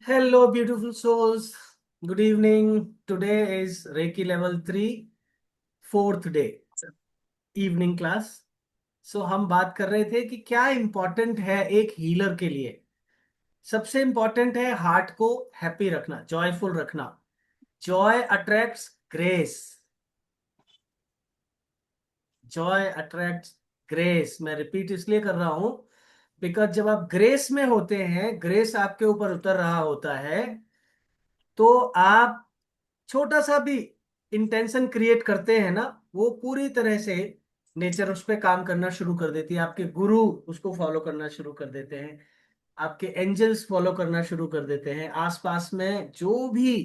Hello, beautiful souls. Good evening. Today is Reiki Level 3, fourth day, evening class. सो हम बात कर रहे थे कि क्या इम्पोर्टेंट है एक हीलर के लिए। सबसे इम्पोर्टेंट है हार्ट को हैप्पी रखना, जॉयफुल रखना। Joy attracts grace. Joy attracts grace. मैं रिपीट इसलिए कर रहा हूं बिकॉज जब आप ग्रेस में होते हैं, ग्रेस आपके ऊपर उतर रहा होता है, तो आप छोटा सा भी इंटेंशन क्रिएट करते हैं ना, वो पूरी तरह से नेचर उस पर काम करना शुरू कर देती है। आपके गुरु उसको फॉलो करना शुरू कर देते हैं, आपके एंजल्स फॉलो करना शुरू कर देते हैं, आसपास में जो भी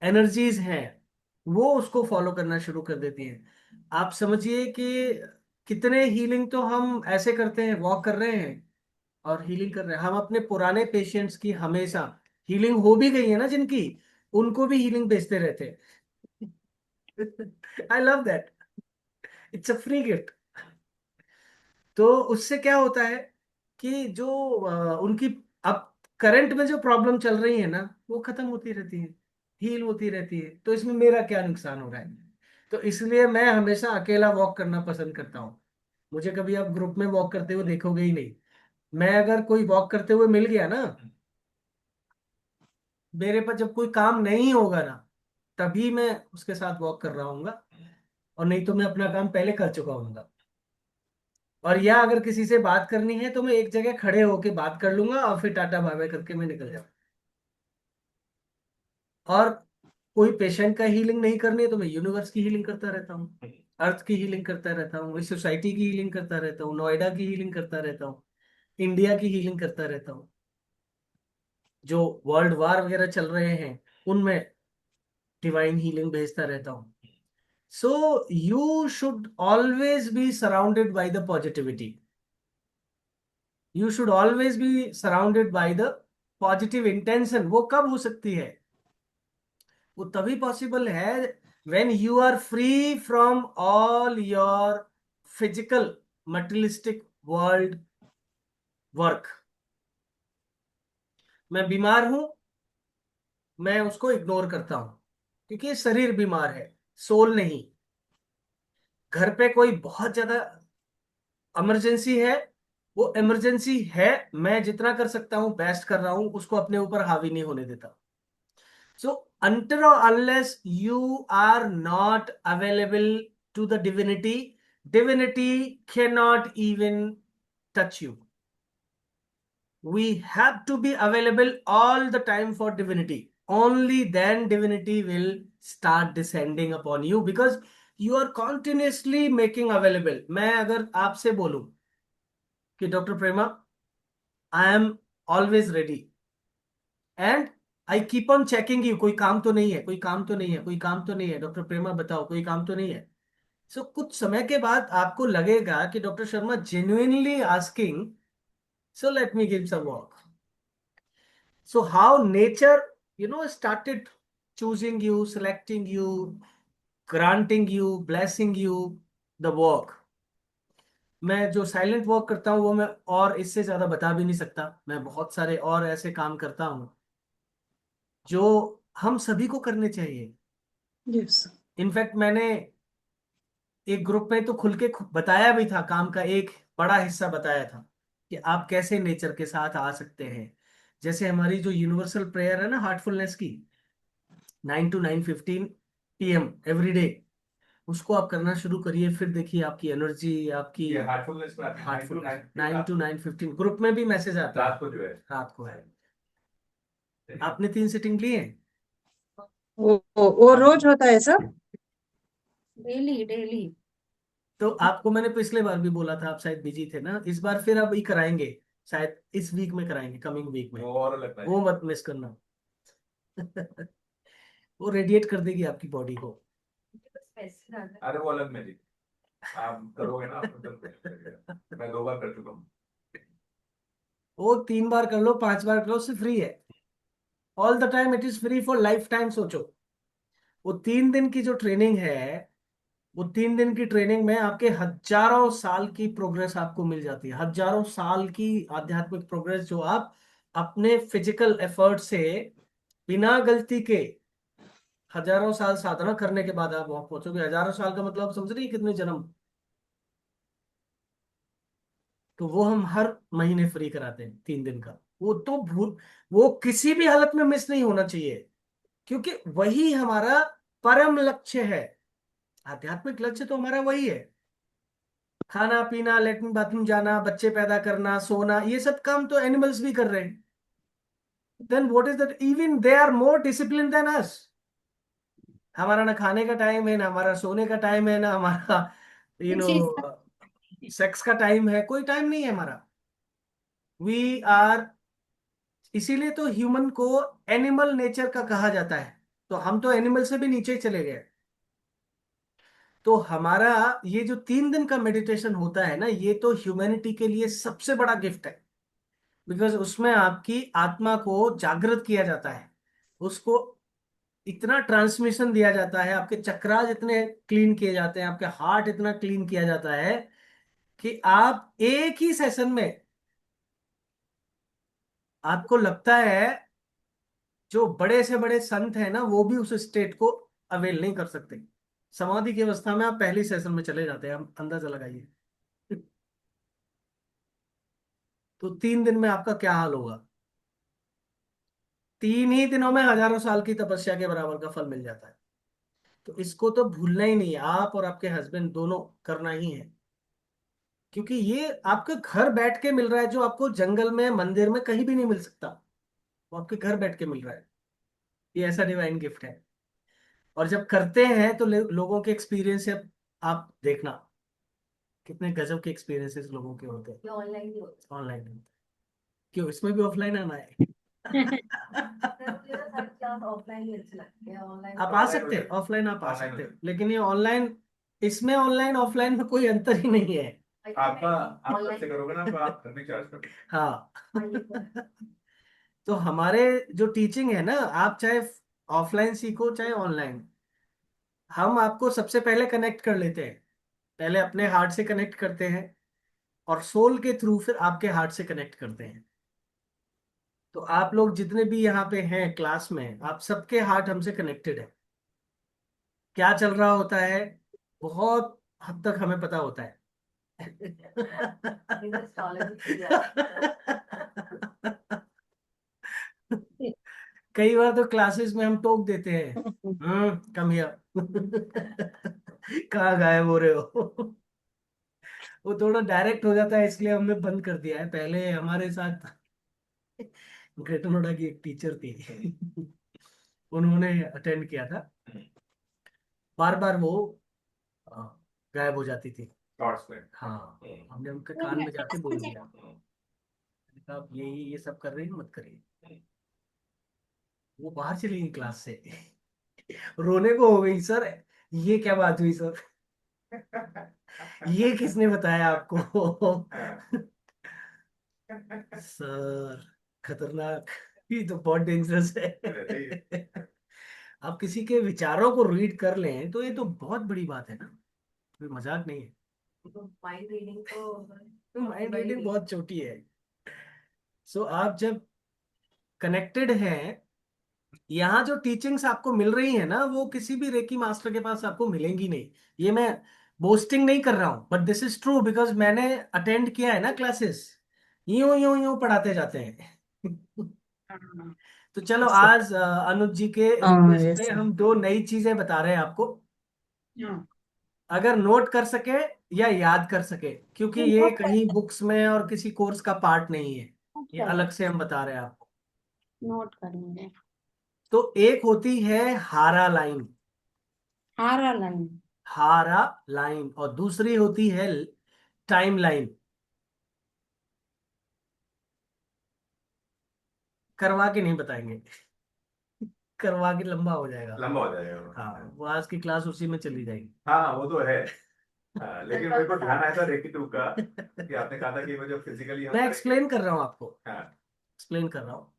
एनर्जीज हैं वो उसको फॉलो करना शुरू कर देती हैं। आप समझिए कि कितने हीलिंग तो हम ऐसे करते हैं, वॉक कर रहे हैं और हीलिंग कर रहे हैं। हम अपने पुराने पेशेंट्स की हमेशा हीलिंग हो भी गई है ना, जिनकी, उनको भी हीलिंग भेजते रहते हैं। I love that. It's a free gift. तो उससे क्या होता है कि जो उनकी अब करंट में जो प्रॉब्लम चल रही है ना, वो खत्म होती रहती है, हील होती रहती है। तो इसमें मेरा क्या नुकसान हो रहा है? तो इसलिए मैं हमेशा अकेला वॉक करना पसंद करता हूँ। मुझे कभी आप ग्रुप में वॉक करते हुए देखोगे ही नहीं। मैं अगर कोई वॉक करते हुए मिल गया ना, मेरे पास जब कोई काम नहीं होगा ना, तभी मैं उसके साथ वॉक कर रहा हूँगा। और नहीं तो मैं अपना काम पहले कर चुका हूँगा। और या अगर किसी से बात करनी है तो मैं एक जगह खड़े होके बात कर लूंगा और फिर टाटा बाय बाय करके मैं निकल जाऊँ। और कोई पेशेंट का हीलिंग नहीं करनी है तो मैं यूनिवर्स की हीलिंग करता रहता हूँ, अर्थ की हीलिंग करता रहता हूँ, इस सोसाइटी की हीलिंग करता रहता हूँ, नोएडा की हीलिंग करता रहता हूँ, इंडिया की हीलिंग करता रहता हूँ। जो वर्ल्ड वार वगैरह चल रहे हैं उनमें डिवाइन हीलिंग भेजता रहता हूँ। So you should always be surrounded by the positivity. You should always be surrounded by the positive intention. वो कब हो सकती है? वो तभी पॉसिबल है when you are free from all your physical materialistic world work. मैं बीमार हूं, मैं उसको इग्नोर करता हूं क्योंकि ये शरीर बीमार है, सोल नहीं। घर पे कोई बहुत ज्यादा इमरजेंसी है, वो इमरजेंसी है, मैं जितना कर सकता हूं बेस्ट कर रहा हूं, उसको अपने ऊपर हावी नहीं होने देता। So, until or unless you are not available to the divinity, divinity cannot even touch you. We have to be available all the time for divinity. Only then divinity will start descending upon you because you are continuously making available. मैं अगर आपसे बोलूं कि doctor Prema, I am always ready and I keep on checking you, कोई काम तो नहीं है, कोई काम तो नहीं है, कोई काम तो नहीं है, डॉक्टर प्रेमा बताओ कोई काम तो नहीं है। सो कुछ समय के बाद आपको लगेगा कि doctor Sharma genuinely asking, so let me give some work. So how nature started choosing you, selecting you, granting you, blessing you the work। मैं जो साइलेंट वर्क करता हूँ वो मैं और इससे ज्यादा बता भी नहीं सकता। मैं बहुत सारे और ऐसे काम करता हूँ जो हम सभी को करने चाहिए। यस। इनफैक्ट मैंने एक ग्रुप में तो खुल के बताया भी था, काम का एक बड़ा हिस्सा बताया था कि आप कैसे नेचर के साथ आ सकते हैं। जैसे हमारी जो यूनिवर्सल प्रेयर है ना, हार्टफुलनेस की, 9 to 9:15 PM एवरी डे, उसको आप करना शुरू करिए। फिर देखिए आपकी एनर्जी, आपकी ये हार्टफुलनेस में हार्टफुल 9 to 9:15 ग्रुप में भी मैसेज आता है। रात को जो है। रात को है। आपने 3 सिटिंग ली है? वो रोज होता है सब। Daily daily. तो आपको मैंने पिछले बार भी बोला था, आप शायद बिजी थे ना, इस बार फिर अब ही कराएंगे। शायद इस वीक में कराएंगे, कमिंग वीक में। वो और लगता है। वो मत मिस करना। वो रेडिएट कर देगी आपकी बॉडी को। अरे वो अलग मैजिक आप करोगे ना तो मैं 2 बार कर चुका हूँ। वो 3 बार कर लो, 5 बार कर लो, उससे फ्री है। All the time it is free for life time. सोचो, वो 3 दिन की जो ट्रेनिंग है, वो 3 दिन की ट्रेनिंग में आपके हजारों साल की प्रोग्रेस आपको मिल जाती है। हजारों साल की आध्यात्मिक प्रोग्रेस जो आप अपने फिजिकल एफर्ट से बिना गलती के हजारों साल साधना करने के बाद आप वहां पहुंचोगे। हजारों साल का मतलब आप समझ रही है कितने जन्म। तो वो हम हर महीने फ्री कराते हैं 3 दिन का। वो तो भूल, वो किसी भी हालत में मिस नहीं होना चाहिए, क्योंकि वही हमारा परम लक्ष्य है। आध्यात्मिक लक्ष्य तो हमारा वही है। खाना पीना, लेटरिन बाथरूम जाना, बच्चे पैदा करना, सोना, ये सब काम तो एनिमल्स भी कर रहे हैं। Then what is that, even they are more discipline than us. हमारा ना खाने का टाइम है, ना हमारा सोने का टाइम है, ना हमारा यू नो किस चीज का? सेक्स का टाइम है, कोई टाइम नहीं है हमारा। वी आर, इसीलिए तो ह्यूमन को एनिमल नेचर का कहा जाता है। तो हम तो एनिमल से भी नीचे ही चले गए। तो हमारा ये जो 3 दिन का मेडिटेशन होता है ना, ये तो ह्यूमैनिटी के लिए सबसे बड़ा गिफ्ट है। बिकॉज उसमें आपकी आत्मा को जागृत किया जाता है, उसको इतना ट्रांसमिशन दिया जाता है, आपके चक्रास इतने क्लीन किए जाते हैं, आपके हार्ट इतना क्लीन किया जाता है कि आप एक ही सेशन में, आपको लगता है जो बड़े से बड़े संत हैं ना, वो भी उस स्टेट को अवेल नहीं कर सकते। समाधि की अवस्था में आप पहली सेशन में चले जाते हैं, हम अंदाजा लगाइए। तो 3 दिन में आपका क्या हाल होगा। 3 ही दिनों में हजारों साल की तपस्या के बराबर का फल मिल जाता है। तो इसको तो भूलना ही नहीं है, आप और आपके हस्बैंड दोनों करना ही है। क्योंकि ये आपके घर बैठ के मिल रहा है, जो आपको जंगल में, मंदिर में, कहीं भी नहीं मिल सकता। वो आपके घर बैठ के मिल रहा है। ये ऐसा डिवाइन गिफ्ट है। और जब करते हैं तो लोगों के एक्सपीरियंस से आप देखना कितने गजब के एक्सपीरियंसेस लोगों के होते हैं। ऑनलाइन ऑनलाइन क्यों, इसमें भी ऑफलाइन आना है। आप आ सकते हैं ऑफलाइन, आप आ सकते हैं, लेकिन ये ऑनलाइन, इसमें ऑनलाइन ऑफलाइन में कोई अंतर ही नहीं है। आपका आप सबसे करोगे ना तो आप घर में चार्ज करोगे। हाँ। तो हमारे जो टीचिंग है ना, आप चाहे ऑफलाइन सीखो चाहे ऑनलाइन, हम आपको सबसे पहले कनेक्ट कर लेते हैं। पहले अपने हार्ट से कनेक्ट करते हैं, और सोल के थ्रू फिर आपके हार्ट से कनेक्ट करते हैं। तो आप लोग जितने भी यहाँ पे हैं क्लास में, आप सबके हार्ट हमसे कनेक्टेड है। क्या चल रहा होता है बहुत हद तक हमें पता होता है। कई बार तो क्लासेस में हम टोक देते हैं, कम हियर। कहाँ गायब हो रहे हो। वो थोड़ा डायरेक्ट हो जाता है, इसलिए हमने बंद कर दिया है। पहले हमारे साथ ग्रेटर नोएडा की एक टीचर थी। उन्होंने अटेंड किया था, बार बार वो अ, गायब हो जाती थी। शॉर्ट्स में। हाँ, हमने उनके कान में जाके बोल दिया, मैंने कहा, आप ये सब कर रही हैं, मत करिए। वो बाहर चली गई क्लास से। रोने को हो गई, सर ये क्या बात हुई सर, ये किसने बताया आपको। सर खतरनाक, ये तो बहुत डेंजरस है। आप किसी के विचारों को रीड कर लें तो ये तो बहुत बड़ी बात है ना, कोई मजाक नहीं है। माइंड रीडिंग बहुत छोटी है। सो आप जब कनेक्टेड हैं, यहाँ जो टीचिंग्स आपको मिल रही है ना, वो किसी भी रेकी मास्टर के पास आपको मिलेंगी नहीं। ये मैं बोस्टिंग नहीं कर रहा हूँ, but this is true, because मैंने अटेंड किया है ना क्लासेस। यूं यूं यूं पढ़ाते जाते हैं। हाँ, तो चलो ऐसे। आज अनुज जी के हाँ, रिक्वेस्ट पे ऐसे। हम 2 नई चीजें बता रहे हैं आपको। हाँ, अगर नोट कर सके या याद कर सके, क्योंकि ये ये नोट कहीं बुक्स में और किसी कोर्स का पार्ट नहीं है, ये कर अलग से हम बता रहे हैं आपको। नोट करेंगे। तो एक होती है हारा लाइन, हारा लाइन। हारा लाइन, और दूसरी होती है टाइम लाइन। करवा के नहीं बताएंगे, करवा के लंबा हो जाएगा। लंबा हो जाएगा वो। हाँ, वो आज की क्लास उसी में चली जाएगी। हाँ वो तो है। हाँ, लेकिन मेरे को ध्यान आया था रेकी टू का कि आपने कहा था कि वो जो फिजिकली हम मैं करेंगे। एक्सप्लेन कर रहा हूँ आपको, हाँ। एक्सप्लेन कर रहा हूँ।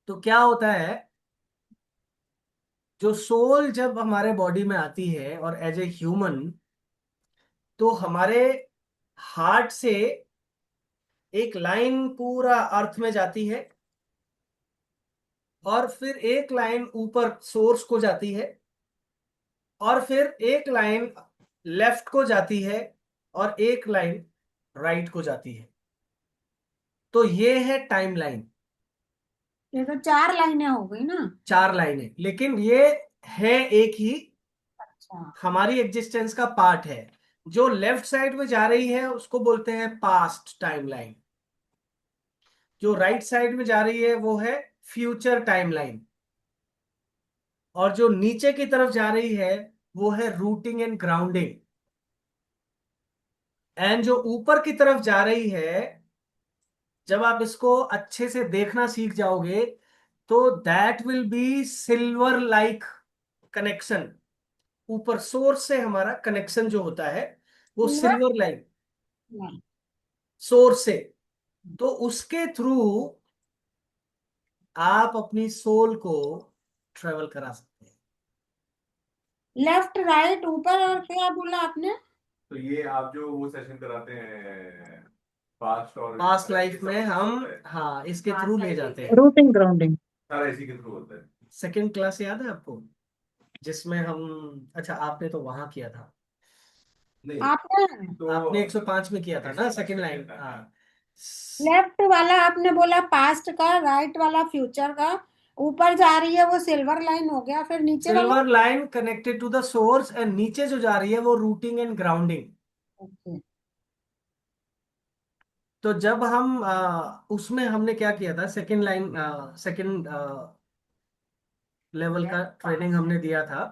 तो क्या होता है, जो सोल जब हमारे बॉडी में आती है और एज ए ह्यूमन, तो हमारे हार्ट से एक लाइन पूरा अर्थ में जाती है, और फिर एक लाइन ऊपर सोर्स को जाती है, और फिर एक लाइन लेफ्ट को जाती है, और एक लाइन राइट को जाती है। तो ये है टाइम लाइन। ये तो 4 लाइनें हो गई ना। 4 लाइनें, लेकिन ये है एक ही, अच्छा। हमारी एग्जिस्टेंस का पार्ट है। जो लेफ्ट साइड में जा रही है उसको बोलते हैं पास्ट टाइम लाइन, जो राइट साइड में जा रही है वो है फ्यूचर टाइम लाइन, और जो नीचे की तरफ जा रही है वो है रूटिंग एंड ग्राउंडिंग। एंड जो ऊपर की तरफ जा रही है, जब आप इसको अच्छे से देखना सीख जाओगे, तो that will be silver like connection. ऊपर सोर्स से हमारा कनेक्शन जो होता है वो silver silver like line. Source से। तो उसके थ्रू आप अपनी सोल को ट्रेवल करा सकते हैं। लेफ्ट राइट ऊपर, और क्या बोला आपने? तो ये आप जो वो सेशन कराते हैं पास्ट और पास्ट present, ये लाइफ सब में कुछ हम, होता है, हाँ, इसके थ्रू ले जाते हैं। Routing grounding. सारा इसी के थ्रू होता है। सेकंड क्लास याद है आपको, जिसमें हम, अच्छा आपने तो वहां किया था, नहीं आपने तो आपने 105 में किया था ना, सेकंड लाइन, हाँ। लेफ्ट वाला आपने बोला पास्ट का, राइट वाला फ्यूचर का, ऊपर जा रही है वो सिल्वर लाइन हो गया, फिर नीचे वाला? Silver line connected to the source, and नीचे जो जा रही है वो रूटिंग एंड ग्राउंडिंग। ओके। तो जब हम उसमें हमने क्या किया था, सेकंड लाइन, सेकंड लेवल का ट्रेनिंग हमने दिया था।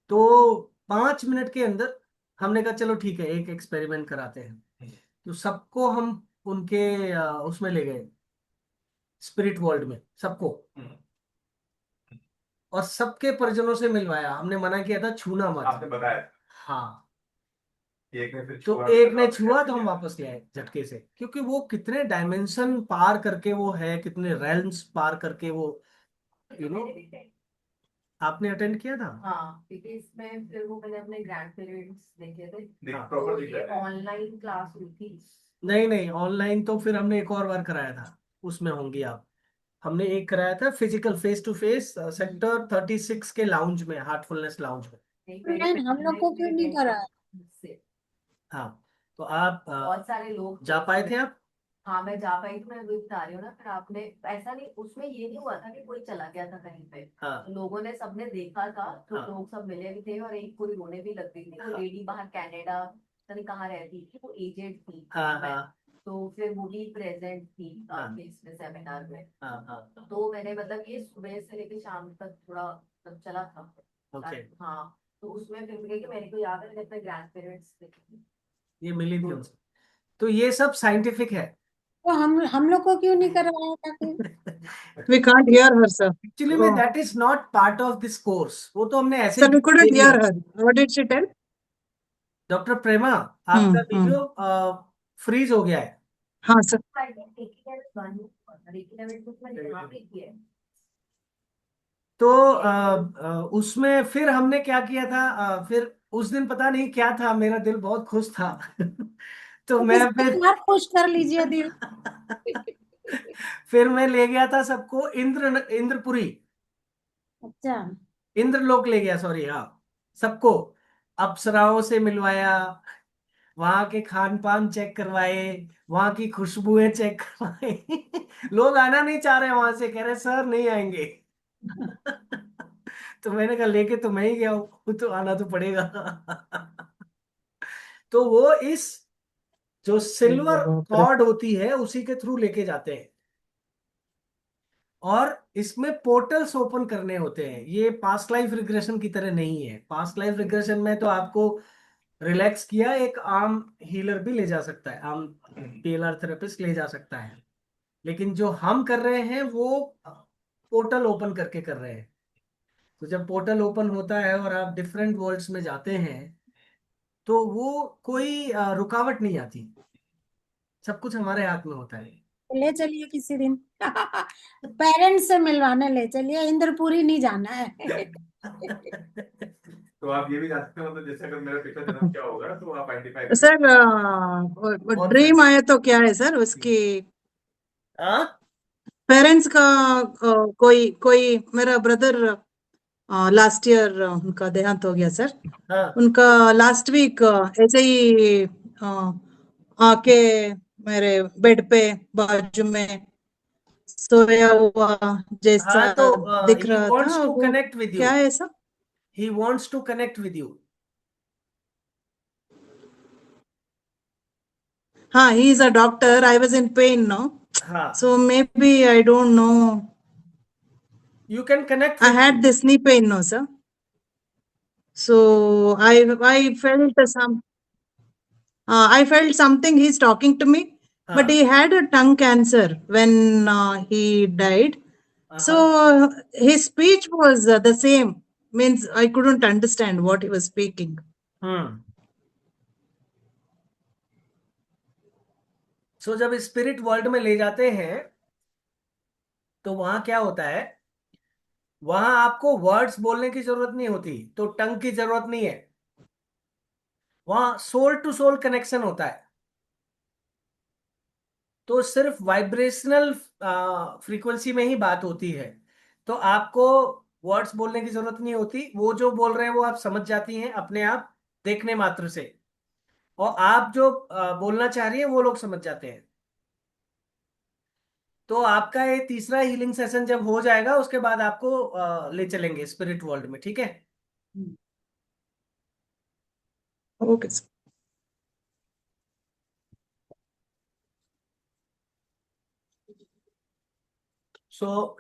तो 5 मिनट के अंदर हमने कहा चलो ठीक है, एक एक्सपेरिमेंट कराते हैं। तो सबको हम उनके उसमें ले गए, स्पिरिट वर्ल्ड में सबको, और सबके परिजनों से मिलवाया। हमने मना किया था छूना आपने मत। बताया हाँ। एक ने फिर तो छुआ, एक फिर ने आपने छुआ कैसे तो हम लिया? वापस ले आए झटके से, क्योंकि वो कितने डायमेंशन पार करके वो है, कितने रेल्म्स पार करके वो, यू नो। आपने अटेंड किया था? हाँ, क्योंकि इसमें फिर वो मैंने अपने ग्रैंड पेरेंट्स देखे थे। हाँ। प्रॉपर तो दिख ये रहा है। ऑनलाइन क्लास हुई थी। नहीं नहीं, ऑनलाइन तो फिर हमने एक और बार कराया था, उसमें होंगी आप। हमने एक कराया था physical face to face, sector 36 के लाउंज में, हार्टफुलनेस लाउंज में। नहीं, नहीं, हम लोग को क्यों नहीं करा? से हाँ। तो आप बहुत सारे लोग जा थे पाए उसमें। थे आप? हाँ, मैं जा पाई थी, मैं वही बता रही हूँ ना। फिर आपने ऐसा नहीं, उसमें ये नहीं हुआ था कि कोई चला गया था कहीं पे। हाँ लोगों ने, सबने देखा था, तो हाँ लोग सब मिले भी थे, और एक कोई रोने भी लग गई थी। वो हाँ लेडी बाहर कनाडा, पता नहीं कहाँ रहती थी, वो एजेड थी। हाँ मैं, हाँ तो फिर वो भी प्रेजेंट थी हाँ आपके इसमें सेमिनार में। हाँ हाँ। तो मैंने मतलब ये सुबह से लेकर शाम तक थोड़ा मतलब चला था। ओके। हाँ, तो उसमें फिर मुझे कि मेरे को याद है मैंने अपने ग्रैंड पेरेंट्स देखे। ये मिली थी उनसे। तो ये सब साइंटिफिक है। तो हम लोग को क्यों नहीं करवाया था फिर? We can't hear her, sir. Actually में Oh, that is not part of this course, वो तो हमने ऐसे sir, ही we दे couldn't hear दिया। her. What did she tell? Doctor Prema, आपका Hmm. वीडियो फ्रीज हो गया है। हाँ सर। तो उसमें फिर हमने क्या किया था, फिर उस दिन पता नहीं क्या था, मेरा दिल बहुत खुश था। तो तो मैं किसके फिर साथ खुश कर लीजिए दिल। फिर मैं ले गया था सबको इंद्रपुरी, अच्छा। इंद्रलोक ले गया, सॉरी, हाँ। सबको अप्सराओं से मिलवाया, वहां के खान पान चेक करवाए, वहां की खुशबुएं चेक करवाए। लोग आना नहीं चाह रहे, वहां से कह रहे सर नहीं आएंगे। तो मैंने कहा लेके तो मैं ही गया हूँ, तो आना तो पड़ेगा। तो वो इस जो सिल्वर बाप रे। कॉर्ड होती है उसी के थ्रू लेके जाते हैं, और इसमें पोर्टल्स ओपन करने होते हैं। ये पास्ट लाइफ रिग्रेशन की तरह नहीं है। पास्ट लाइफ रिग्रेशन में तो आपको रिलैक्स किया, एक आम हीलर भी ले जा सकता है, आम पीएलआर थेरेपिस्ट ले जा सकता है। लेकिन जो हम कर रहे हैं वो पोर्टल ओपन करके कर रहे हैं। तो जब पोर्टल ओपन होता है और आप डिफरेंट वर्ल्ड्स में जाते हैं, तो वो कोई रुकावट नहीं आती, सब कुछ हमारे हाथ में होता है। ले चलिए किसी दिन। पेरेंट्स से मिलवाने ले चलिए, इंद्रपुरी नहीं जाना है। तो आप ये भी जान सकते हो, मतलब जैसे अगर मेरा पिछला जन्म क्या होगा तो आप आइडेंटिफाई कर सर बहुत ड्रीम फनी। आया तो क्या है सर उसकी हाँ पेरेंट्स का कोई कोई मेरा ब्रदर लास्ट ईयर उनका देहांत हो गया सर। हाँ उनका लास्ट वीक ऐसे ही आके मेरे बेड पे बाजू में सोया हुआ जैसा हाँ, तो दिख ही रहा था वॉन्ट्स टू वो। Connect with you. क्या है ऐसा? He wants to connect with you. हाँ, he is a doctor. I was in pain, no? हाँ, So maybe I don't know. You can connect I with had him. this knee pain, no, sir. So I felt I felt something. He's talking to me, but हाँ he had a tongue cancer when he died. So हाँ। his speech was the same. Means I couldn't understand what he was speaking. हम्म। सो जब spirit world में ले जाते हैं तो वहां क्या होता है, वहां आपको वर्ड्स बोलने की जरूरत नहीं होती, तो टंग की जरूरत नहीं है। वहां सोल टू सोल कनेक्शन होता है। तो सिर्फ वाइब्रेशनल फ्रीक्वेंसी में ही बात होती है। तो आपको वर्ड्स बोलने की जरूरत नहीं होती, वो जो बोल रहे हैं वो आप समझ जाती हैं अपने आप, देखने मात्र से। और आप जो बोलना चाह रही है वो लोग समझ जाते हैं। तो आपका ये तीसरा हीलिंग सेशन जब हो जाएगा उसके बाद आपको ले चलेंगे स्पिरिट वर्ल्ड में, ठीक है। Okay, sir. सो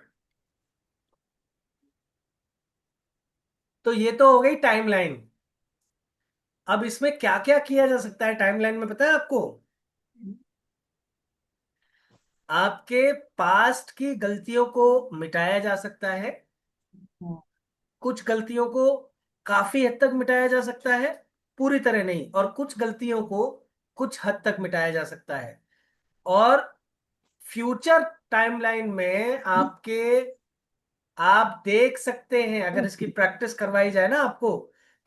तो ये तो हो गई टाइमलाइन। अब इसमें क्या क्या किया जा सकता है टाइमलाइन में, पता है आपको? आपके पास्ट की गलतियों को मिटाया जा सकता है। कुछ गलतियों को काफी हद तक मिटाया जा सकता है, पूरी तरह नहीं। और कुछ गलतियों को कुछ हद तक मिटाया जा सकता है। और फ्यूचर टाइमलाइन में आपके, आप देख सकते हैं अगर इसकी प्रैक्टिस करवाई जाए ना आपको,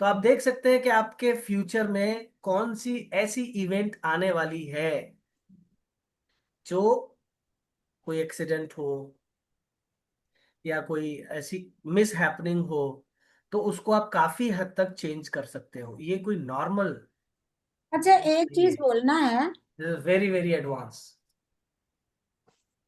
तो आप देख सकते हैं कि आपके फ्यूचर में कौन सी ऐसी इवेंट आने वाली है जो, कोई एक्सीडेंट हो या कोई ऐसी मिस हैपनिंग हो, तो उसको आप काफी हद तक चेंज कर सकते हो। ये कोई नॉर्मल अच्छा, एक नहीं चीज है, बोलना है very very advance.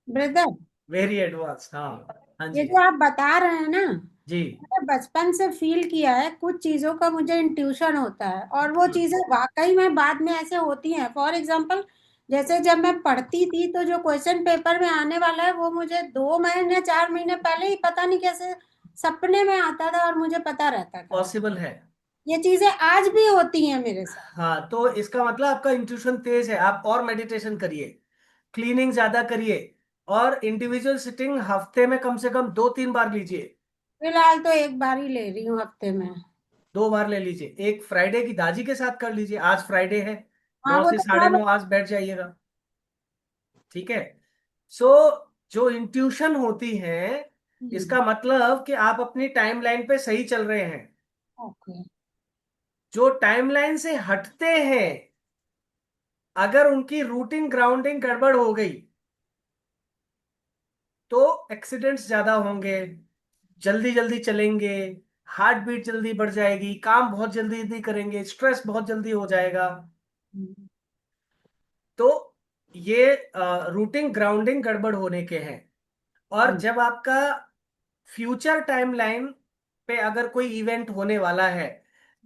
Brother. Very advance, हाँ। हाँ ये जी। जो आप बता रहे हैं ना, जी। मैंने बचपन से फील किया है, कुछ चीजों का मुझे इंट्यूशन होता है और वो हम्म, चीजें वाकई में बाद में ऐसे होती हैं। फॉर एग्जाम्पल, जैसे जब मैं पढ़ती थी तो जो क्वेश्चन पेपर में आने वाला है वो मुझे 2 महीने 4 महीने पहले ही पता नहीं कैसे सपने में आता था और मुझे पता रहता था। पॉसिबल है। ये चीजें आज भी होती हैं मेरे साथ। हाँ, तो इसका मतलब आपका इंट्यूशन तेज है। आप और मेडिटेशन करिए, क्लीनिंग ज्यादा करिए, और इंडिविजुअल सिटिंग हफ्ते में कम से कम 2-3 बार लीजिए। फिलहाल तो एक बार ही ले रही हूँ हफ्ते में। 2 बार ले लीजिए। एक फ्राइडे की दादी के साथ कर लीजिए, आज फ्राइडे है, हाँ, नौ वो से तो साढ़े सब। नौ आज बैठ जाइएगा, ठीक है। सो जो इंट्यूशन होती है, इसका मतलब कि आप अपनी टाइमलाइन पे सही चल रहे हैं। ओके। जो टाइमलाइन से हटते हैं, अगर उनकी रूटिंग ग्राउंडिंग गड़बड़ हो गई तो एक्सीडेंट्स ज्यादा होंगे, जल्दी जल्दी चलेंगे, हार्ट बीट जल्दी बढ़ जाएगी, काम बहुत जल्दी जल्दी करेंगे, स्ट्रेस बहुत जल्दी हो जाएगा। तो ये रूटिंग ग्राउंडिंग गड़बड़ होने के हैं। और जब आपका फ्यूचर टाइमलाइन पे अगर कोई इवेंट होने वाला है,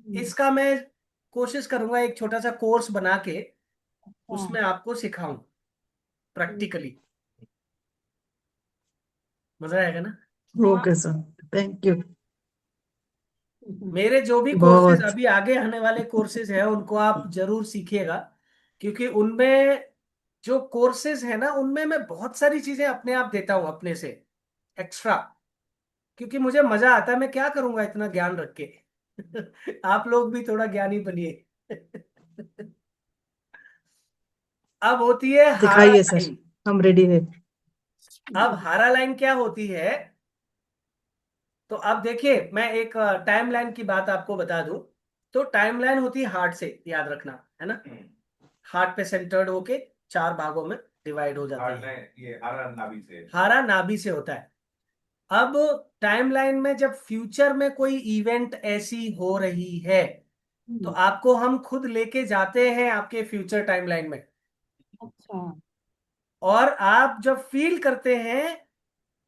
इसका मैं कोशिश करूंगा एक छोटा सा कोर्स बना के उसमें आपको सिखाऊं प्रैक्टिकली। मजा आएगा ना? Okay, sir. Thank you. मेरे जो भी कोर्सेज बहुत अभी आगे आने वाले कोर्सेज हैं उनको आप जरूर सीखिएगा, क्योंकि उनमें जो कोर्सेज है ना उनमें मैं बहुत सारी चीजें अपने आप देता हूँ अपने से एक्स्ट्रा, क्योंकि मुझे मजा आता है। मैं क्या करूंगा इतना ज्ञान रख के। आप लोग भी थोड़ा ज्ञानी बनिए। अब होती है हारा दिखाइए सर, लाइन। हम रेडी है। अब हारा लाइन क्या होती है? तो अब देखिए, मैं एक टाइमलाइन की बात आपको बता दूं। तो टाइमलाइन होती है हार्ट से, याद रखना है ना। हार्ट पे सेंटर्ड होके 4 भागों में डिवाइड हो जाती हार्ट है। में ये हारा नाभि से। हारा नाभि से होता है। अब टाइमलाइन में जब फ्यूचर में कोई इवेंट ऐसी हो रही है, तो आपको हम खुद लेके जाते हैं आपके फ्यूचर टाइमलाइन में। अच्छा। और आप जब फील करते हैं,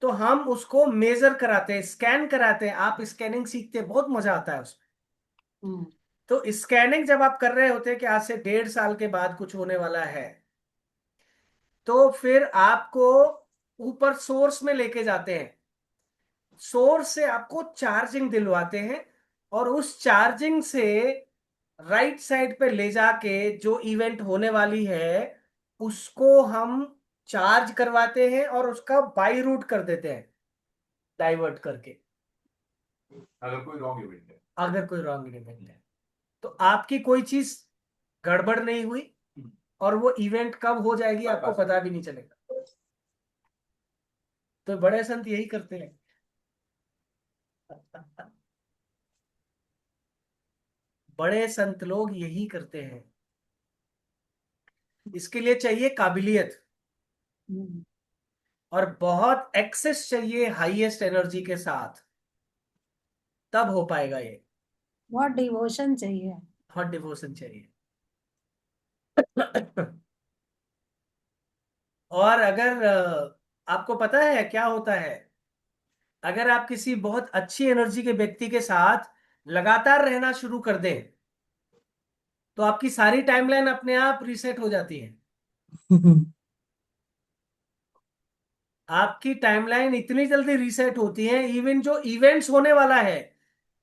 तो हम उसको मेजर कराते हैं, स्कैन कराते हैं। आप स्कैनिंग सीखते हैं, बहुत मजा आता है उसमें। हम्म। तो स्कैनिंग जब आप कर रहे होते हैं कि आज से 1.5 साल के बाद कुछ होने वाला है, तो फिर आपको ऊपर सोर्स में लेके जाते हैं। सोर्स से आपको चार्जिंग दिलवाते हैं, और उस चार्जिंग से राइट साइड पे ले जाके जो इवेंट होने वाली है उसको हम चार्ज करवाते हैं, और उसका बाई रूट कर देते हैं, डाइवर्ट करके, अगर कोई रॉन्ग इवेंट है। अगर कोई रॉन्ग इवेंट है। तो आपकी कोई चीज गड़बड़ नहीं हुई, और वो इवेंट कब हो जाएगी आपको पता भी नहीं चलेगा। तो बड़े संत यही करते हैं। बड़े संत लोग यही करते हैं। इसके लिए चाहिए काबिलियत, हम्म। और बहुत एक्सेस चाहिए हाईएस्ट एनर्जी के साथ, तब हो पाएगा ये। बहुत डिवोशन चाहिए। बहुत डिवोशन चाहिए। और अगर आपको पता है क्या होता है, अगर आप किसी बहुत अच्छी एनर्जी के व्यक्ति के साथ लगातार रहना शुरू कर दें, तो आपकी सारी टाइमलाइन अपने आप रीसेट हो जाती है। आपकी टाइमलाइन इतनी जल्दी रीसेट होती है, इवन जो इवेंट्स होने वाला है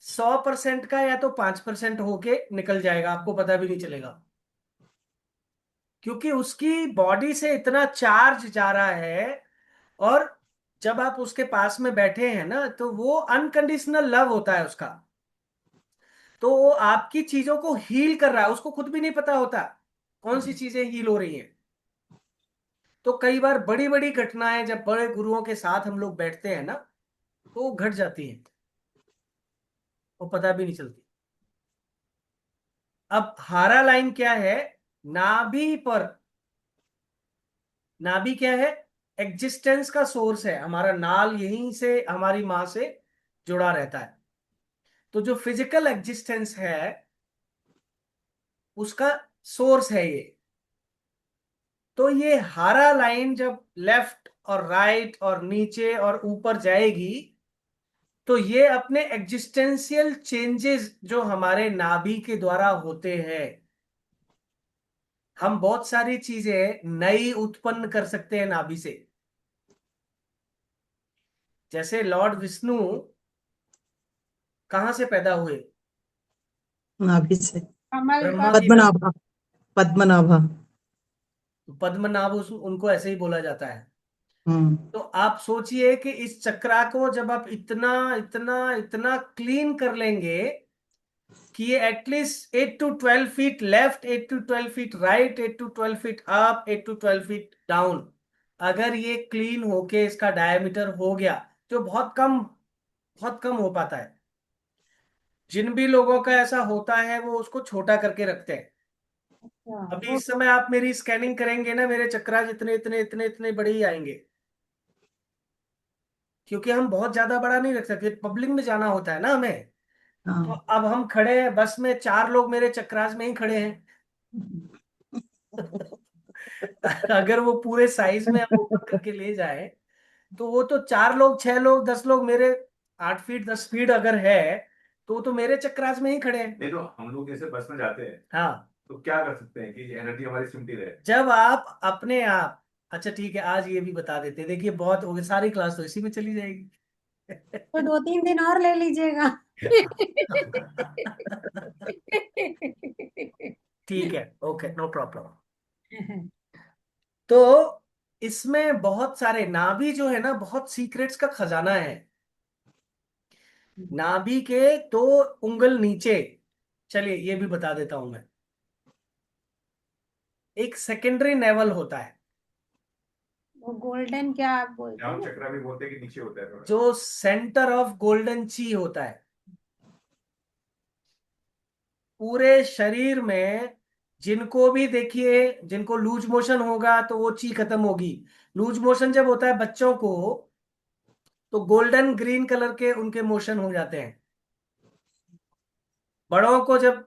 100% का या तो 5% होके निकल जाएगा, आपको पता भी नहीं चलेगा। क्योंकि उसकी बॉडी से इतना चार्ज जा रहा है। और जब आप उसके पास में बैठे हैं ना, तो वो अनकंडीशनल लव होता है उसका। तो वो आपकी चीजों को हील कर रहा है, उसको खुद भी नहीं पता होता कौन सी चीजें हील हो रही हैं। तो कई बार बड़ी बड़ी घटनाएं जब बड़े गुरुओं के साथ हम लोग बैठते हैं ना, तो वो घट जाती हैं, वो पता भी नहीं चलती। अब हारा लाइन क्या है? नाभि पर। नाभि क्या है? एग्जिस्टेंस का सोर्स है। हमारा नाल यहीं से हमारी माँ से जुड़ा रहता है। तो जो फिजिकल एग्जिस्टेंस है उसका सोर्स है ये। तो ये हारा लाइन जब लेफ्ट और राइट और नीचे और ऊपर जाएगी, तो ये अपने एग्जिस्टेंशियल चेंजेस जो हमारे नाभि के द्वारा होते हैं, हम बहुत सारी चीजें नई उत्पन्न कर सकते हैं नाभि से। जैसे लॉर्ड विष्णु कहाँ से पैदा हुए? नाभि से। कमल ब्रह्मा का। की नाभि। पद्मनाभा। पद्मनाभा। पद्मनाभ उनको ऐसे ही बोला जाता है। हम्म। तो आप सोचिए कि इस चक्रा को जब आप इतना इतना इतना क्लीन कर लेंगे कि ये at least 8 to 12 feet left, 8 to 12 feet right, 8 to 12 feet up, 8 to 12 feet down, अगर ये क्लीन होके इसका डायमीटर हो गया, जो बहुत कम हो पाता है। जिन भी लोगों का ऐसा होता है वो उसको छोटा करके रखते हैं। अच्छा, अभी वो इस समय आप मेरी स्कैनिंग करेंगे ना, मेरे चक्रास इतने इतने इतने इतने बड़े ही आएंगे। क्योंकि हम बहुत ज्यादा बड़ा नहीं रख सकते, पब्लिक में जाना होता है ना हमें। तो हाँ। अब हम खड़े हैं बस में, 4 लोग मेरे चक्रास में ही खड़े हैं। अगर वो पूरे साइज में हम ओपन करके ले जाए, तो वो तो 4 लोग, 6 लोग, 10 लोग मेरे 8 फीट 10 फीट अगर है, तो वो तो मेरे चक्रास में ही खड़े हैं। नहीं तो हम लोग जैसे बस में जाते हैं, हाँ। तो क्या कर सकते हैं कि एनर्जी हमारी सिमटी रहे। जब आप अपने आप, अच्छा ठीक है, आज ये भी बता देते हैं। देखिए बहुत हो गई, सारी क्लास तो इसी में चली जाएगी। तो 2-3 दिन और ले लीजिएगा। ठीक है, ओके, नो प्रॉब्लम। तो इसमें बहुत सारे नाभि जो है ना, बहुत सीक्रेट्स का खजाना है। नाभि के 2 उंगल नीचे, चलिए ये भी बता देता हूं मैं, एक सेकेंडरी नेवल होता है। वो गोल्डन क्या आप बोलते राम हैं? चक्रा भी बोलते हैं कि नीचे होता है थोड़ा। जो सेंटर ऑफ गोल्डन ची होता है पूरे शरीर में, जिनको भी देखिए, जिनको लूज मोशन होगा तो वो ची खत्म होगी। लूज मोशन जब होता है बच्चों को, तो गोल्डन ग्रीन कलर के उनके मोशन हो जाते हैं। बड़ों को जब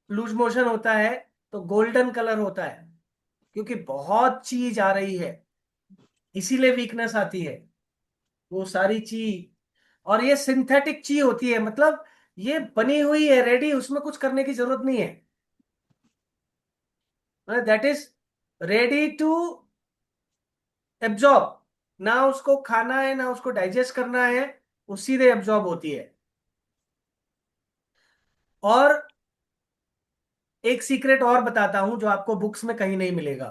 लूज मोशन होता है तो गोल्डन कलर होता है, क्योंकि बहुत चीज आ रही है, इसीलिए वीकनेस आती है। वो सारी ची, और ये सिंथेटिक ची होती है, मतलब ये बनी हुई है रेडी, उसमें कुछ करने की जरूरत नहीं है। That is ready to absorb. ना उसको खाना है ना उसको डाइजेस्ट करना है, वो सीधे एब्जॉर्ब होती है। और एक सीक्रेट और बताता हूं जो आपको बुक्स में कहीं नहीं मिलेगा।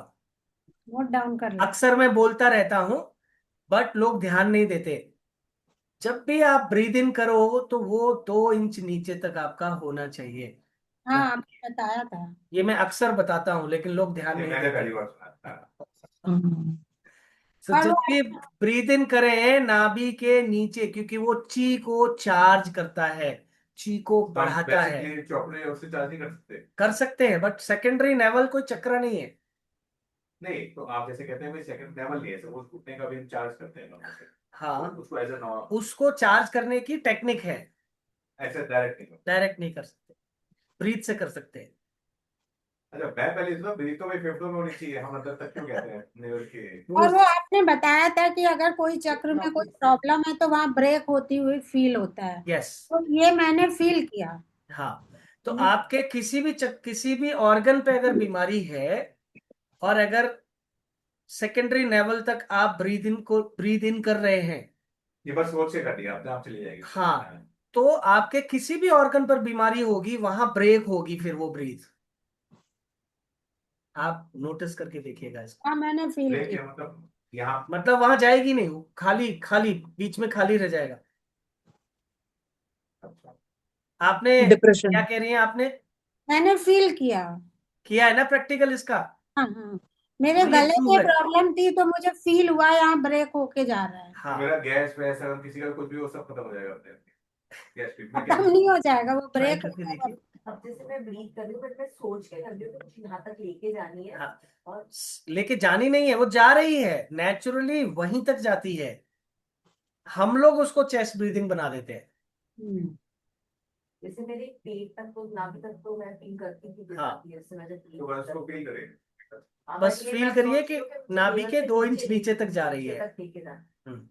नोट डाउन कर ले। अक्सर मैं बोलता रहता हूं, बट लोग ध्यान नहीं देते। जब भी आप ब्रीद इन करो तो वो 2 इंच नीचे तक आपका होना चाहिए। हाँ, मैं आपने बताया था। ये मैं अक्सर बताता हूँ लेकिन लोग ध्यान ये नहीं मैंने देते। पहली बार सुना था। हम्म। तो और जब वो भी ब्रीद इन करें नाभि के नीचे, क्योंकि वो ची को चार्ज करता है, ची को तो हम बढ़ाता है। बेसिकली चौपड़े उससे चार्ज नहीं कर सकते। कर सकते हैं, बट सेकेंडरी लेवल कोई चक्र नहीं है। नहीं तो आप जैसे कहते हैं भाई सेकंड लेवल नहीं है, वो घुटने का भी हम चार्ज करते हैं नॉर्मल से। हाँ, उसको एज ए उसको चार्ज करने की टेक्निक है। ऐसे डायरेक्ट नहीं। डायरेक्ट नहीं कर सकते, ब्रीथ से कर सकते हैं। अच्छा मैं पहले सुना ब्रीथ तो भाई फेफड़ों में होनी चाहिए, हम अंदर तक क्यों कहते हैं नेवर के। वो और वो आपने बताया था कि अगर कोई चक्र में कोई प्रॉब्लम है तो वहां ब्रेक होती हुई फील होता है। यस। तो ये मैंने फील किया। हाँ, तो ये आपके किसी भी ऑर्गन पे अगर बीमारी है, और अगर सेकेंडरी लेवल तक आप ब्रीद इन कर रहे हैं, ये बस सोच से काटिए आप चली जाएगी। हाँ, तो आपके किसी भी ऑर्गन पर बीमारी होगी वहां ब्रेक होगी, फिर वो ब्रीथ। आप नोटिस करके देखिएगा इसको। हाँ, मैंने फील ब्रेक किया। है मतलब यहाँ। मतलब वहां जाएगी नहीं, वो खाली खाली बीच में खाली रह जाएगा। अच्छा। आपने डिप्रेशन। क्या कह रही हैं आपने? मैंने फील किया। किया है ना प्रैक्टिकल इसका? हाँ, हाँ। मेरे तो ये गले प्रूव में है। प्रॉब्लम थी तो मुझे फील हुआ यहाँ ब्रेक होके जा रहा है। तो हाँ, मेरा गैस वैस अगर किसी का कुछ भी वो सब खत्म हो जाएगा अपने। गैस मैं क्या खत्म नहीं हो जाएगा, वो ट्राई ब्रेक करके होगा। देखिए। अब जैसे मैं ब्रीथ कर रही हूँ बट मैं सोच के कर रही हूँ कि यहाँ तक लेके जानी है। हाँ, और लेके जानी नहीं है, वो जा रही है नेचुरली, वहीं तक जाती है। हम लोग उसको चेस्ट ब्रीदिंग बना देते हैं। हम्म। जैसे मेरे पेट तक तो नाभि तक तो मैं फील करती हूँ कि हाँ, जाती है, उससे मैं जब तो breathe बस उसको करती फील करें। हूँ। बस बट ये फील मैं करिए सोच कि रही हूँ कि नाभि केवल के से 2 इंच नीचे तक जा रही नीचे है। तक लेके जाना। हम्म।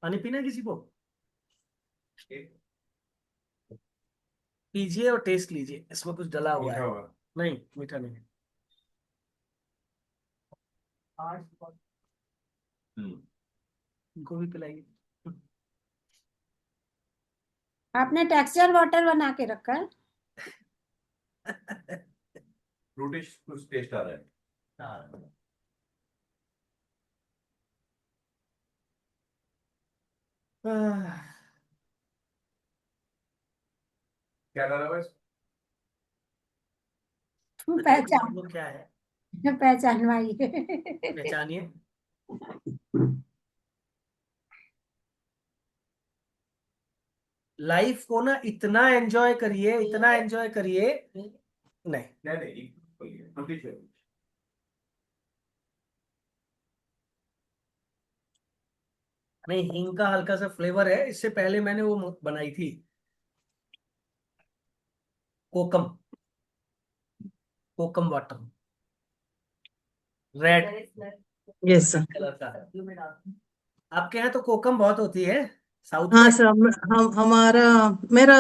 पानी पीना है किसी को? पीजिए और टेस्ट लीजिए, इसमें कुछ डला हुआ मीठा है। होगा। नहीं, मीठा नहीं है। हम्म। इनको भी पिलाइए। आपने टेक्सचर वाटर बना के रखा है? फ्रूटिश कुछ टेस्ट आ रहा है। हाँ। आह, क्या डाला बस। पहचान, वो क्या है? पहचानवाइए। पहचानिए। लाइफ को ना इतना एंजॉय करिए, इतना एंजॉय करिए। नहीं, नहीं नहीं फ्रूटिश है। नहीं, हींग का हल्का सा फ्लेवर है। इससे पहले मैंने वो बनाई थी, kokum, kokum water, red yes sir. Colour का है। आपके यहाँ तो कोकम बहुत होती है, साउथ में। हाँ सर, हमारा मेरा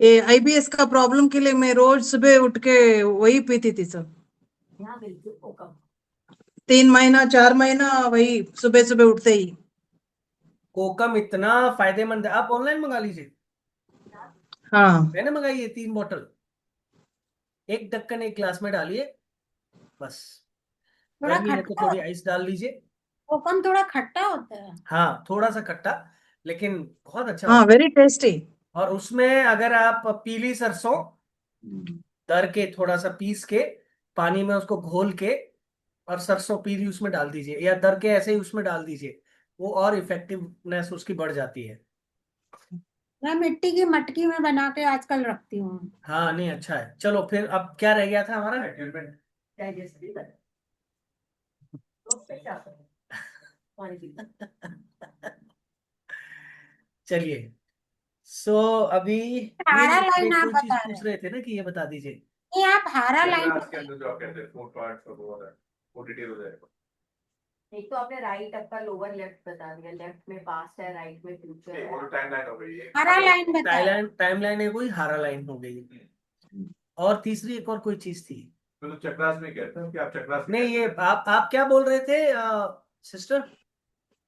ये आईबीएस का प्रॉब्लम के लिए मैं रोज सुबह उठ के वही पीती थी सर। यहाँ बिल्कुल वो कम। 3 महीना 4 महीना वही सुबह सुबह उठते ही। कोकम इतना फायदेमंद है, आप ऑनलाइन मंगा लीजिए। हाँ। मैंने मंगाई है 3 बोतल। एक ढक्कन एक गिलास में डालिए, बस। थोड़ा गर्मी है तो खट्टा थोड़ी होता आइस डाल लीजिए। है, कोकम थोड़ा खट्टा होता है। हाँ, थोड़ा सा खट्टा, लेकिन बहुत अच्छा हाँ, होता वेरी टेस्टी। है। और उसमें अगर आप पीली सरसों हम्म। दर के थोड़ा सा पीस के पानी में उसको घोल के और सरसों पीली उसमें डाल दीजिए, या दर के ऐसे ही उसमें डाल दीजिए, वो और इफेक्टिवनेस उसकी बढ़ जाती है। मैं मिट्टी की मटकी में बना के आजकल रखती हूँ। हाँ नहीं, अच्छा है। चलो फिर अब क्या रह गया था हमारा? Attunement। डाइजेस्टिव है तो फिट आता है पानी पीते चलिए, सो अभी ये हारा ये लाइन आप कोई चीज बता रहे पूछ हैं। रहे थे ना कि ये बता दीजिए। नहीं, आप हारा लाइन चक्रास के बताइए। अंदर जो आप कहते हैं फोर पार्ट्स और वो है, वो डिटेल हो जाएगा। एक तो आपने राइट आपका लोअर लेफ्ट बता दिया, लेफ्ट में पास्ट है, राइट में फ्यूचर नहीं, है। वो तो टाइमलाइन हो गई है। हारा लाइन बताइए। टाइमलाइन है, कोई हारा लाइन हो गई। और तीसरी एक और कोई चीज थी। तो चक्रास में कहते हैं कि आप चक्रास में नहीं, ये कहते हैं। आप क्या बोल रहे थे सिस्टर?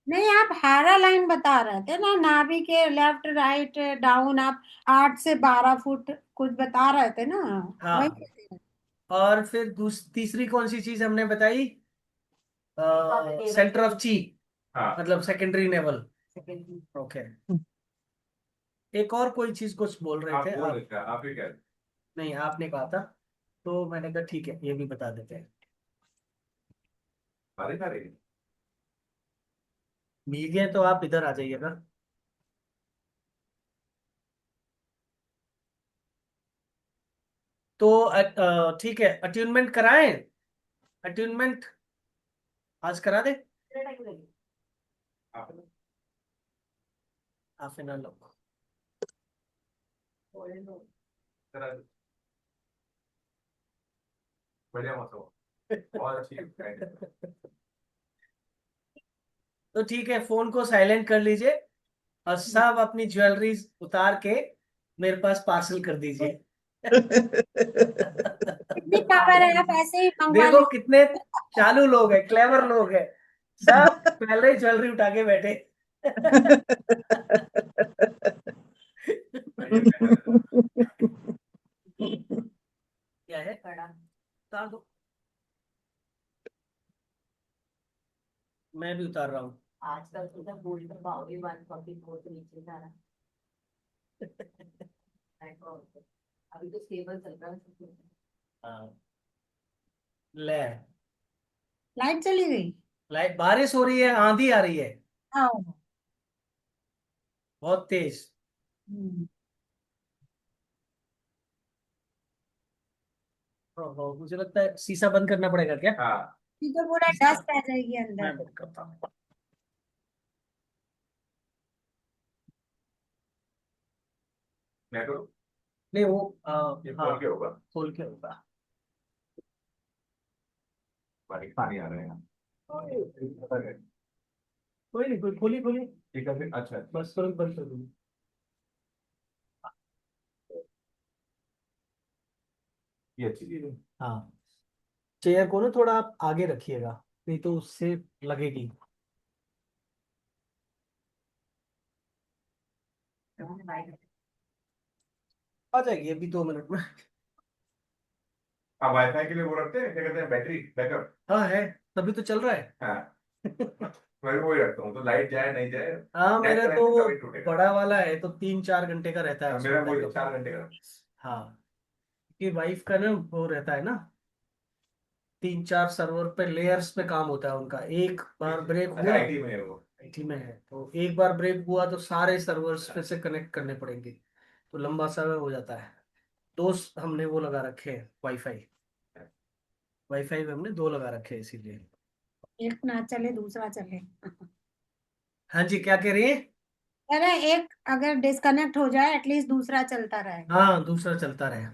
नहीं, आप हारा लाइन बता रहे थे ना, नाभि के लेफ्ट राइट डाउन, आप 8 से 12 फुट कुछ बता रहे थे ना, वही हाँ, कहते हैं। और फिर तीसरी कौन सी चीज हमने बताई? तो आपने नेवल सेंटर के ऑफ ची, हाँ, मतलब सेकेंडरी नेवल। Second okay. एक और कोई चीज कुछ बोल रहे आप थे बोल आप? रहे थे, आप ही कह रहे थे। नहीं, आपने कहा था, तो मैंने कहा ठीक है, ये भी बता देते हैं। बारिश आ रही है। मिल गए तो आप इधर आ जाइएगा। तो ठीक है, अट्यूनमेंट कराएं। अट्यूनमेंट आज करा दे। टाइम लगी। आप हाफ एन आवर। करा दो। बढ़िया मौसम, बहुत अच्छी है। तो ठीक है, फोन को साइलेंट कर लीजिए और सब अपनी ज्वेलरीज उतार के मेरे पास पार्सल कर दीजिए। कितनी पावर है, आप ऐसे ही मंगवा देखो लीजिए। कितने चालू लोग हैं, क्लेवर लोग हैं, सब पहले ही ज्वेलरी उठा के बैठे। ये मैं कर देता हूँ। क्या है? बड़ा उतार दो, मैं भी उतार रहा हूँ। आजकल तो गोल्ड का भाव भी 144 से नीचे जा रहा है। अभी तो स्टेबल चल रहा है। हाँ, ले, लाइट चली गई। लाइट, बारिश हो रही है, आंधी आ रही है आओ। बहुत तेज। हम्म। ओहो, मुझे लगता है शीशा बंद करना पड़ेगा क्या? हाँ, ये तो पूरा डस्ट आ जाएगी मैं अंदर। बंद करता हूँ। मैं करूँ? नहीं वो ये हाँ, खोल के होगा। खोल के होगा। पानी आ रहा है यहाँ। कोई नहीं, कोई खोली खोली, ठीक है फिर, अच्छा। बस तुरंत बंद कर दूंगी। ये अच्छी चीज है। हाँ, चेयर को ना थोड़ा आप आगे रखिएगा, नहीं तो उससे लगेगी। आ जाएगी अभी 2 मिनट में। आप वाईफाई के लिए वो रखते हैं, क्या कहते हैं, बैटरी बैकअप। हाँ है, तभी तो चल रहा है। हाँ, मैं भी वही रखता हूँ, तो लाइट जाए नहीं जाए, हाँ, नेट मेरा तो कनेक्शन वो कभी टूटेगा। बड़ा वाला है, तो 3-4 घंटे का रहता है मेरा उसमें वही बैकअप। 4 घंटे का। हाँ, कि वाइफ का ना वो रहता है ना, 3-4 सर्वर पे लेयर्स पे काम होता है उनका। एक बार ब्रेक अच्छा, हुआ, आईटी में है वो। आईटी में है, तो एक बार ब्रेक हुआ तो सारे सर्वर्स पे से कनेक्ट करने पड़ेंगे, तो लंबा समय हो जाता है। हमने वो लगा रखे हैं वाईफाई। वाईफाई में हमने 2 लगा रखे हैं इसीलिए। एक ना चले दूसरा चले। हाँ जी, क्या कह रही है? अरे, एक अगर डिस्कनेक्ट हो जाए एटलीस्ट दूसरा चलता रहे। हाँ, दूसरा चलता रहे।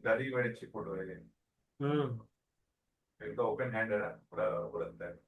गाड़ी की बड़ी अच्छी फोटो है ये। हम्म। एक तो ओपन हैंड है ना, थोड़ा वो लगता है।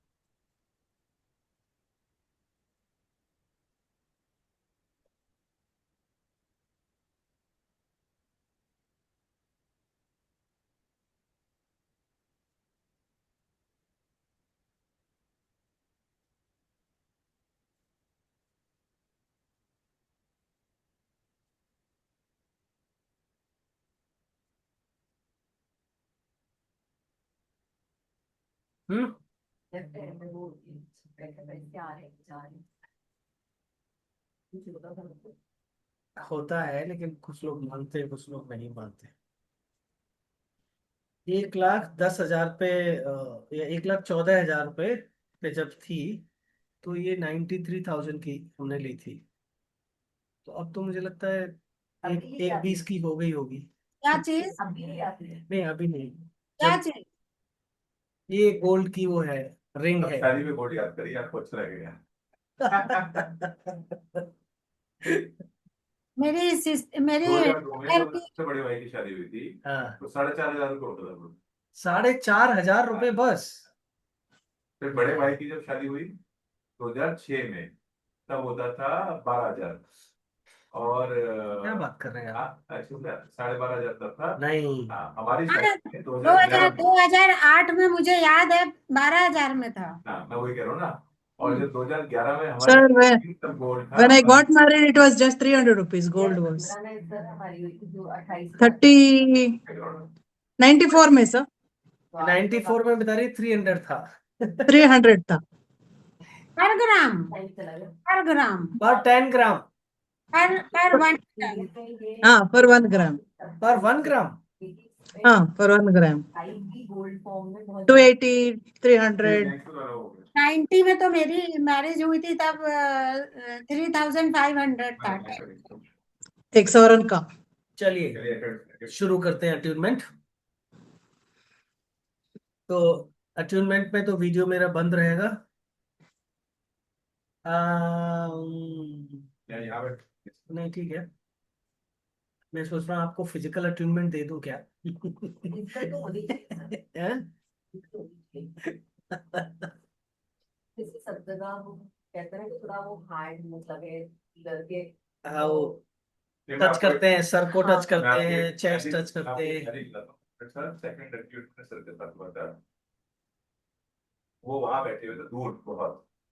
हम्म। लेफ्ट हैंड में वो पैसे आ रहे हैं जा रहे हैं, कुछ होता था मतलब। होता है, लेकिन कुछ लोग मानते हैं, कुछ लोग नहीं मानते। 1,10,000 पे या 1,14,000 रुपए पे जब थी, तो ये 93,000 की हमने ली थी। तो अब तो मुझे लगता है अभी एक ये एक आती 20 की हो गई होगी। क्या चीज? अभी नहीं आती है। नहीं, अभी नहीं। क्या जब चीज? ये गोल्ड की वो है, रिंग अब है। शादी में कोड याद करिए, आपको अच्छा लगेगा। मेरी 2002 में sister जब की सबसे बड़े भाई की शादी हुई थी, हाँ, तो 4,500 रुपये होता था वो। 4,500 रुपए बस। फिर बड़े भाई की जब शादी हुई 2006 में, तब होता था 12,000। और क्या बात कर रहे हैं आप? 12,500 तब था। नहीं। हाँ, हमारी हाँ, शादी में 2000 2011 में। 2008 में मुझे याद है 12,000 में था। हाँ, मैं वही कह रहा हूँ ना। और जब 2011 में हमारी Sir, शादी हुई, तब गोल्ड था when I got married, it was just 300 rupees. Gold was 15 में सर हमारी हुई थी जो 28,000। 30, 94 में sir, तो आज 94 में बता रही 300 था। 300 था. पर ग्राम, टाइम चला गया। पर ग्राम, पर 10 ग्राम। पर 1 ग्राम। हाँ, per 1 gram. पर 1 ग्राम। हाँ, per 1 gram. गोल्ड फॉर्म में बहुत 280, 300. 90 में तो मेरी मैरिज हुई थी, तब 3,500 था। एक सवरन का. चलिए शुरू करते हैं अट्यूनमेंट। तो अट्यूनमेंट में तो वीडियो मेरा बंद रहेगा। यहाँ पे नहीं, ठीक है। मैं सोच रहा हूँ आपको फिजिकल अट्यूनमेंट दे दूं क्या? इसका तो होनी चाहिए। हैं? इसका होनी चाहिए। जैसे सब जगह वो कहते हैं कि थोड़ा वो हार्ड मतलब है लड़के हाँ, वो टच करते हैं, सर को हाँ, टच करते हैं, चेस्ट टच करते हैं। सेकंड सर के साथ हुआ था। वो वहां बैठे हुए थे दूर बहुत,